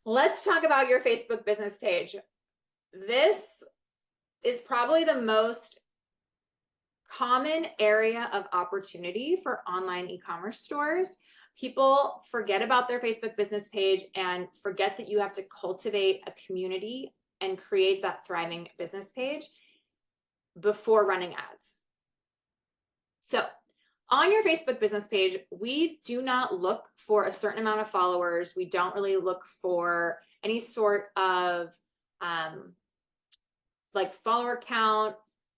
Let's talk about your Facebook business page. This is probably the most common area of opportunity for online e-commerce stores. People forget about their Facebook business page and forget that you have to cultivate a community and create that thriving business page before running ads. So on your Facebook business page, we do not look for a certain amount of followers. We don't really look for any sort of like follower count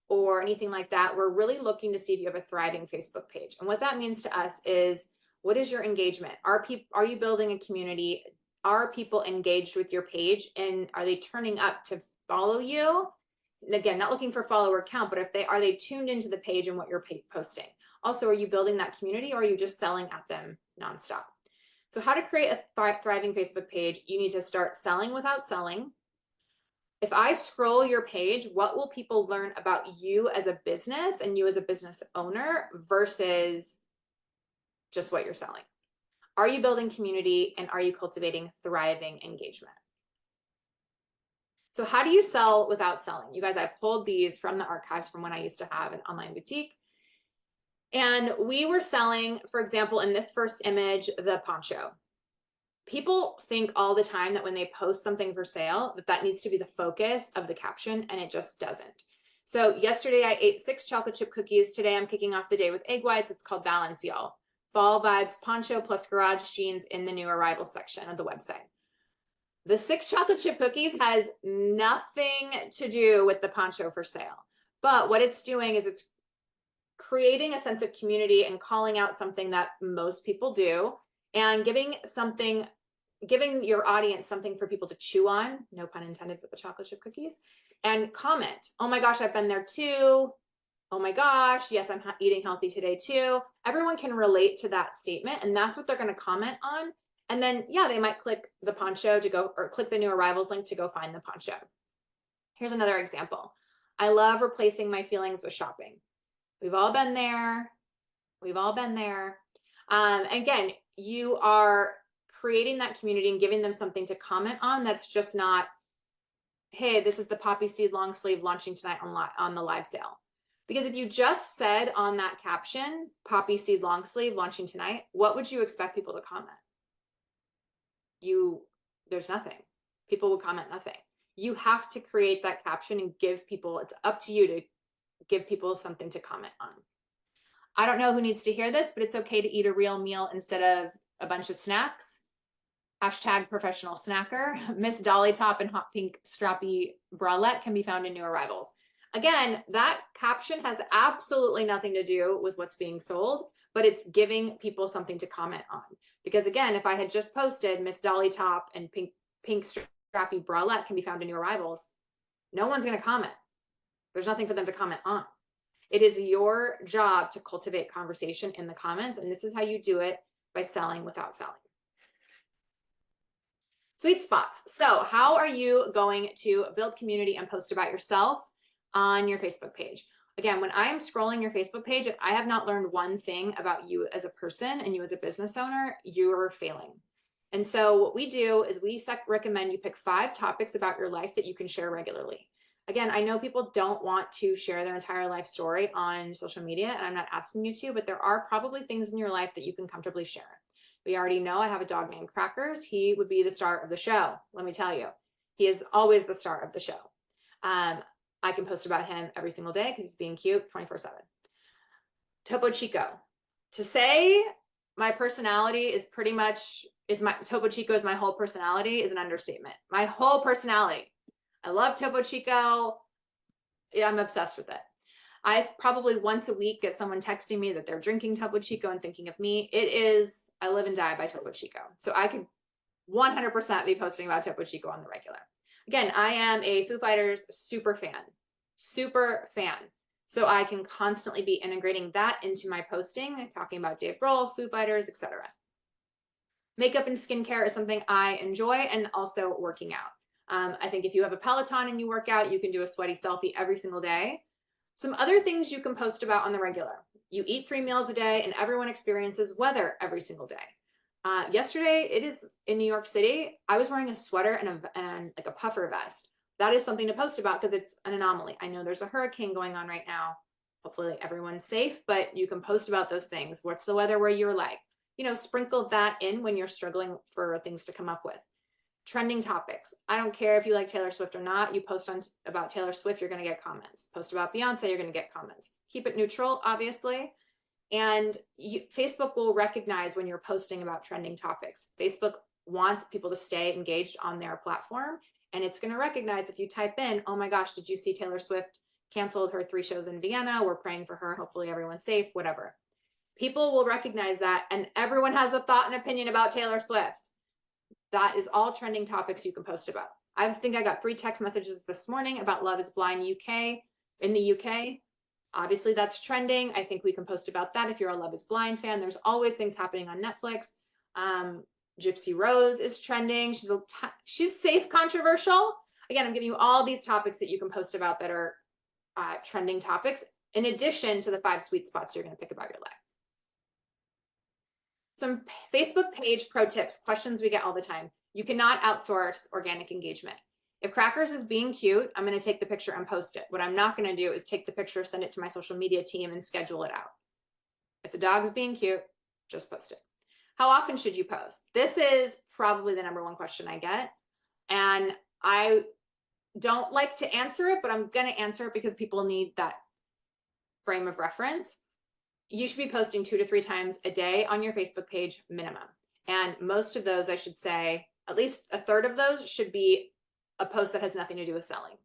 or anything like that. We're really looking to see if you have a thriving Facebook page. And what that means to us is, what is your engagement? Are you building a community? Are people engaged with your page? And are they turning up to follow you? And again, not looking for follower count, but are they tuned into the page and what you're posting? Also, are you building that community, or are you just selling at them nonstop? So how to create a thriving Facebook page, you need to start selling without selling. If I scroll your page, what will people learn about you as a business and you as a business owner versus just what you're selling? Are you building community, and are you cultivating thriving engagement? So how do you sell without selling? You guys, I pulled these from the archives from when I used to have an online boutique. And we were selling, for example, in this first image, the poncho. People think all the time that when they post something for sale, that needs to be the focus of the caption, and it just doesn't. So yesterday I ate 6 chocolate chip cookies. Today I'm kicking off the day with egg whites. It's called Balance, y'all. Fall vibes poncho plus garage jeans in the new arrivals section of the website. The 6 chocolate chip cookies has nothing to do with the poncho for sale. But what it's doing is it's creating a sense of community and calling out something that most people do, and giving your audience something for people to chew on, no pun intended with the chocolate chip cookies, and comment. Oh my gosh, I've been there too. Oh my gosh, yes, I'm eating healthy today too. Everyone can relate to that statement, and that's what they're going to comment on. And then, yeah, they might click the poncho to go, or click the new arrivals link to go find the poncho. Here's another example. I love replacing my feelings with shopping. We've all been there. We've all been there. Again, you are creating that community and giving them something to comment on that's just not, hey, this is the poppy seed long sleeve launching tonight on the live sale. Because if you just said on that caption, poppy seed long sleeve launching tonight, what would you expect people to comment? There's nothing. People will comment nothing. You have to create that caption and give people, it's up to you to give people something to comment on. I don't know who needs to hear this, but it's okay to eat a real meal instead of a bunch of snacks. Hashtag professional snacker. Miss Dolly Top and hot pink strappy bralette can be found in new arrivals. Again, that caption has absolutely nothing to do with what's being sold, but it's giving people something to comment on. Because again, if I had just posted Miss Dolly Top and pink strappy bralette can be found in new arrivals, no one's going to comment. There's nothing for them to comment on. It is your job to cultivate conversation in the comments, and this is how you do it, by selling without selling. Sweet spots. So how are you going to build community and post about yourself on your Facebook page? Again, when I am scrolling your Facebook page, if I have not learned one thing about you as a person and you as a business owner, you're failing. And so what we do is we recommend you pick 5 topics about your life that you can share regularly. Again, I know people don't want to share their entire life story on social media, and I'm not asking you to, but there are probably things in your life that you can comfortably share. We already know I have a dog named Crackers. He would be the star of the show. Let me tell you, he is always the star of the show. I can post about him every single day because he's being cute 24/7. Topo Chico. To say my personality is pretty much, Topo Chico is my whole personality is an understatement. My whole personality. I love Topo Chico. Yeah, I'm obsessed with it. I probably once a week get someone texting me that they're drinking Topo Chico and thinking of me. I live and die by Topo Chico. So I could 100% be posting about Topo Chico on the regular. Again, I am a Foo Fighters super fan. So I can constantly be integrating that into my posting, talking about Dave Grohl, Foo Fighters, etc. Makeup and skincare is something I enjoy, and also working out. I think if you have a Peloton and you work out, you can do a sweaty selfie every single day. Some other things you can post about on the regular. You eat 3 meals a day, and everyone experiences weather every single day. Yesterday, it is in New York City. I was wearing a sweater and like a puffer vest. That is something to post about because it's an anomaly. I know there's a hurricane going on right now. Hopefully everyone's safe, but you can post about those things. What's the weather where you're like? Sprinkle that in when you're struggling for things to come up with. Trending topics. I don't care if you like Taylor Swift or not. You post about Taylor Swift, you're going to get comments. Post about Beyonce, you're going to get comments. Keep it neutral, obviously. And Facebook will recognize when you're posting about trending topics. Facebook wants people to stay engaged on their platform. And it's going to recognize if you type in, oh my gosh, did you see Taylor Swift canceled her 3 shows in Vienna? We're praying for her. Hopefully everyone's safe, whatever. People will recognize that. And everyone has a thought and opinion about Taylor Swift. That is all trending topics you can post about. I think I got 3 text messages this morning about Love is Blind UK in the UK. Obviously, that's trending. I think we can post about that if you're a Love is Blind fan. There's always things happening on Netflix. Gypsy Rose is trending. She's safe controversial. Again, I'm giving you all these topics that you can post about that are trending topics, in addition to the 5 sweet spots you're going to pick about your life. Some Facebook page pro tips, questions we get all the time. You cannot outsource organic engagement. If Crackers is being cute, I'm going to take the picture and post it. What I'm not going to do is take the picture, send it to my social media team, and schedule it out. If the dog is being cute, just post it. How often should you post? This is probably the #1 question I get. And I don't like to answer it, but I'm going to answer it because people need that frame of reference. You should be posting 2 to 3 times a day on your Facebook page minimum. And most of those, I should say, at least a third of those should be a post that has nothing to do with selling.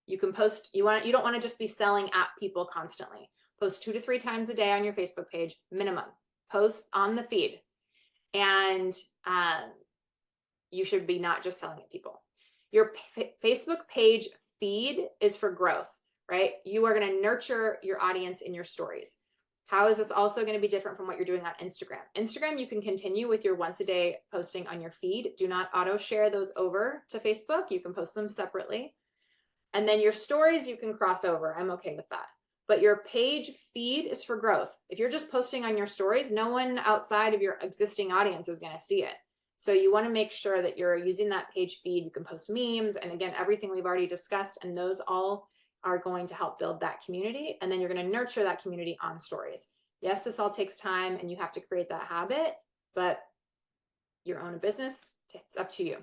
You can post, you don't want to just be selling at people constantly. Post 2 to 3 times a day on your Facebook page, minimum. Post on the feed. And you should be not just selling at people. Your Facebook page feed is for growth, right? You are going to nurture your audience in your stories. How is this also going to be different from what you're doing on Instagram? Instagram, you can continue with your once a day posting on your feed. Do not auto share those over to Facebook. You can post them separately. And then your stories, you can cross over. I'm okay with that. But your page feed is for growth. If you're just posting on your stories, no one outside of your existing audience is going to see it. So you want to make sure that you're using that page feed. You can post memes and again, everything we've already discussed, and those all are going to help build that community. And then you're going to nurture that community on stories. Yes, this all takes time and you have to create that habit, but you own a business. It's up to you.